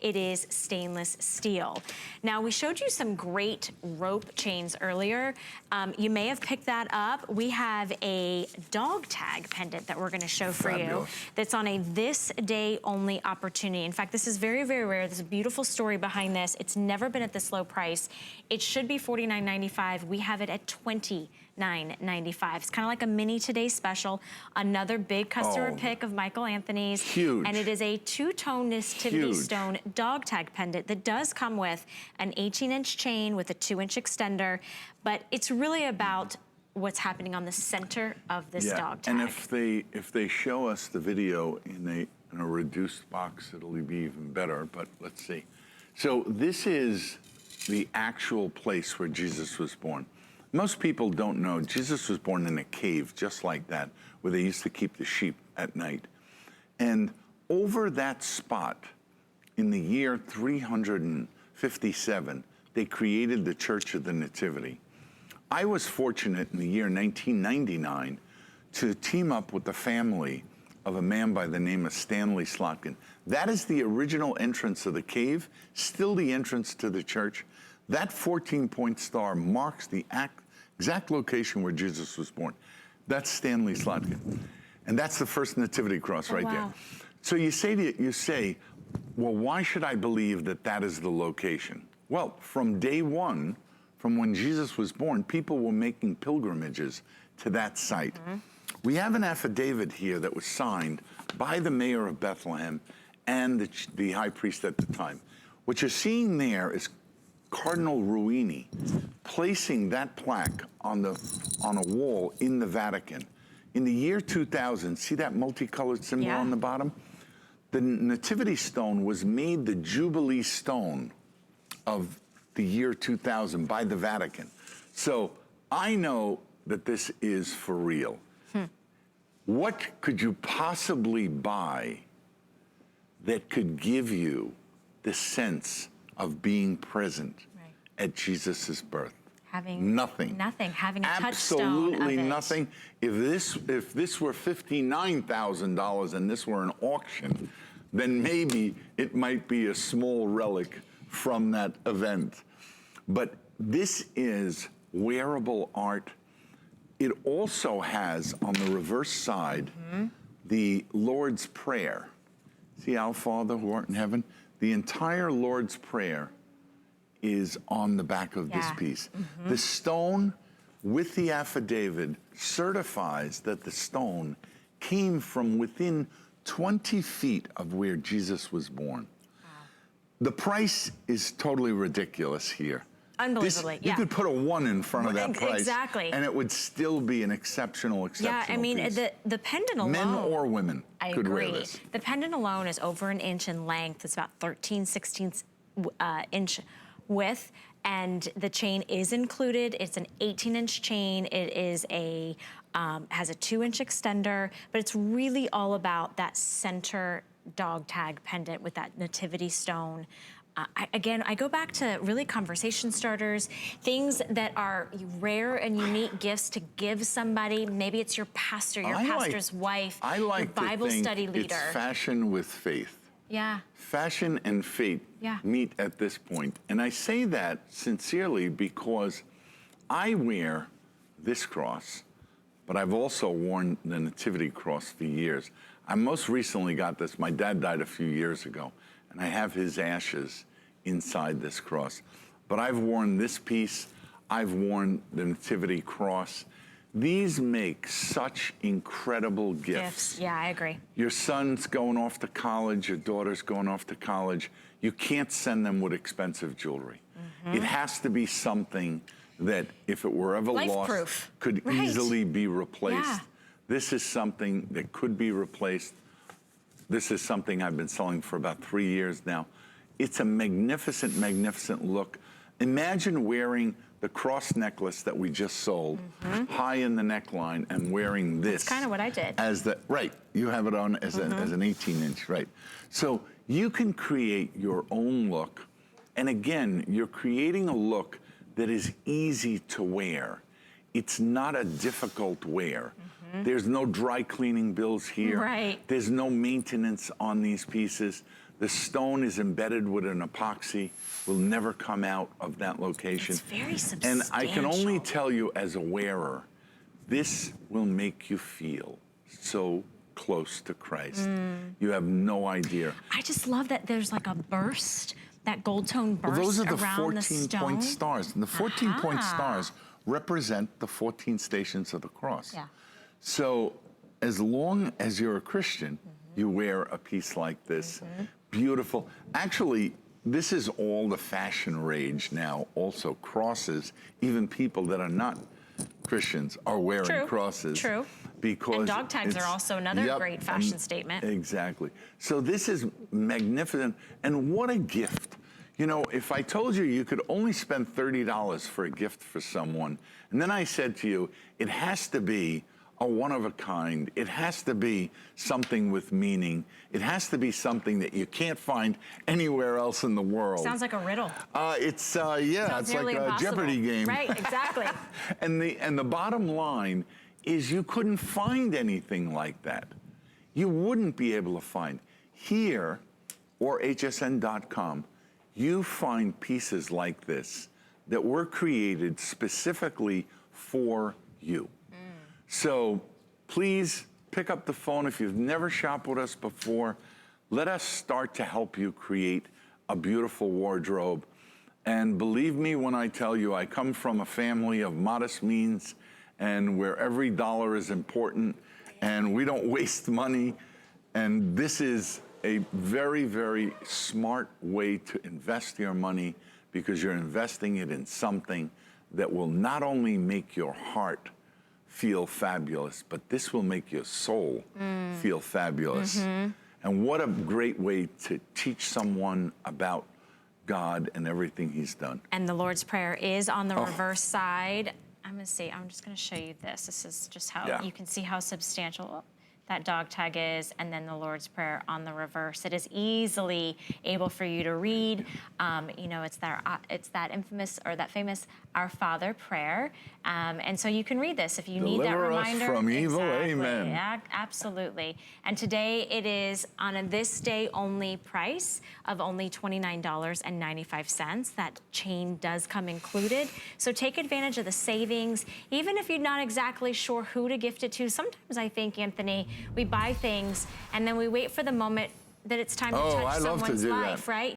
It is stainless steel. Now, we showed you some great rope chains earlier. You may have picked that up. We have a dog tag pendant that we're gonna show for you that's on a this day only opportunity. In fact, this is very, very rare. There's a beautiful story behind this. It's never been at this low price. It should be $49.95. We have it at $29.95. It's kind of like a mini Today special. Another big customer pick of Michael Anthony's. Huge. And it is a two-tone Nativity Stone dog tag pendant that does come with an 18-inch chain with a 2-inch extender, but it's really about what's happening on the center of this dog tag. And if they show us the video in a reduced box, it'll be even better, but let's see. So this is the actual place where Jesus was born. Most people don't know Jesus was born in a cave just like that, where they used to keep the sheep at night. And over that spot, in the year 357, they created the Church of the Nativity. I was fortunate in the year 1999 to team up with the family of a man by the name of Stanley Slotkin. That is the original entrance of the cave, still the entrance to the church. That 14-point star marks the exact location where Jesus was born. That's Stanley Slotkin. And that's the first nativity cross there. So you say, well, why should I believe that that is the location? Well, from day one, from when Jesus was born, people were making pilgrimages to that site. We have an affidavit here that was signed by the mayor of Bethlehem and the high priest at the time. What you're seeing there is Cardinal Ruini placing that plaque on a wall in the Vatican. In the year 2000, see that multicolored symbol on the bottom? The Nativity Stone was made the Jubilee Stone of the year 2000 by the Vatican. So I know that this is for real. What could you possibly buy that could give you the sense of being present at Jesus's birth? Having nothing. Nothing. Having a Absolutely touchstone of it. Nothing. If this were $59,000 and this were an auction, then maybe it might be a small relic from that event. But this is wearable art. It also has on the reverse side the Lord's Prayer. See, Our Father who art in heaven? The entire Lord's Prayer is on the back of this piece. The stone with the affidavit certifies that the stone came from within 20 feet of where Jesus was born. The price is totally ridiculous here. Unbelievably, You could put a 1 in front of that price. And it would still be an exceptional piece. I mean, the pendant alone. Men or women could wear this. The pendant alone is over an inch in length. It's about 13/16 inch width. And the chain is included. It's an 18-inch chain. It is has a 2-inch extender, but it's really all about that center dog tag pendant with that nativity stone. Again, I go back to really conversation starters, things that are rare and unique gifts to give somebody. Maybe it's your pastor, your pastor's wife, your Bible study leader. It's fashion with faith. Fashion and faith meet at this point. And I say that sincerely because I wear this cross, but I've also worn the Nativity cross for years. I most recently got this. My dad died a few years ago, and I have his ashes inside this cross. But I've worn this piece. I've worn the Nativity cross. These make such incredible gifts. Yeah, I agree. Your son's going off to college, your daughter's going off to college. You can't send them with expensive jewelry. It has to be something that, if it were ever lost, could easily be replaced. This is something that could be replaced. This is something I've been selling for about 3 years now. It's a magnificent, magnificent look. Imagine wearing the cross necklace that we just sold, high in the neckline, and wearing this. That's kind of what I did. You have it on as an 18-inch, So you can create your own look. And again, you're creating a look that is easy to wear. It's not a difficult wear. There's no dry cleaning bills here. There's no maintenance on these pieces. The stone is embedded with an epoxy, will never come out of that location. It's very substantial. And I can only tell you as a wearer, this will make you feel so close to Christ. You have no idea. I just love that there's like a burst, that gold tone burst Those are the around 14-point stars. And the 14-point stars represent the 14 stations of the cross. Yeah. So as long as you're a Christian, you wear a piece like this. Beautiful. Actually, this is all the fashion rage now, also crosses. Even people that are not Christians are wearing crosses. True. Because and dog tags are also another great fashion statement. Exactly. So this is magnificent, and what a gift. You know, if I told you you could only spend $30 for a gift for someone, and then I said to you, it has to be a one-of-a-kind, it has to be something with meaning, it has to be something that you can't find anywhere else in the world. Sounds like a riddle. It's it's like a Jeopardy game. Right, exactly. And the bottom line is you couldn't find anything like that. You wouldn't be able to find. Here, or hsn.com, you find pieces like this that were created specifically for you. So please pick up the phone if you've never shopped with us before. Let us start to help you create a beautiful wardrobe. And believe me when I tell you, I come from a family of modest means and where every dollar is important and we don't waste money. And this is a very, very smart way to invest your money because you're investing it in something that will not only make your heart feel fabulous, but this will make your soul feel fabulous. And what a great way to teach someone about God and everything he's done. And the Lord's Prayer is on the reverse side. I'm just gonna show you this. This is just how you can see how substantial that dog tag is, and then the Lord's Prayer on the reverse. It is easily able for you to read. You know, it's that infamous or that famous Our Father prayer. And so you can read this if you need that reminder. Deliver us from evil, amen. Yeah, absolutely. And today it is on a this day only price of only $29.95. That chain does come included. So take advantage of the savings, even if you're not exactly sure who to gift it to. Sometimes I think, Anthony, we buy things and then we wait for the moment that it's time to touch someone's life, right?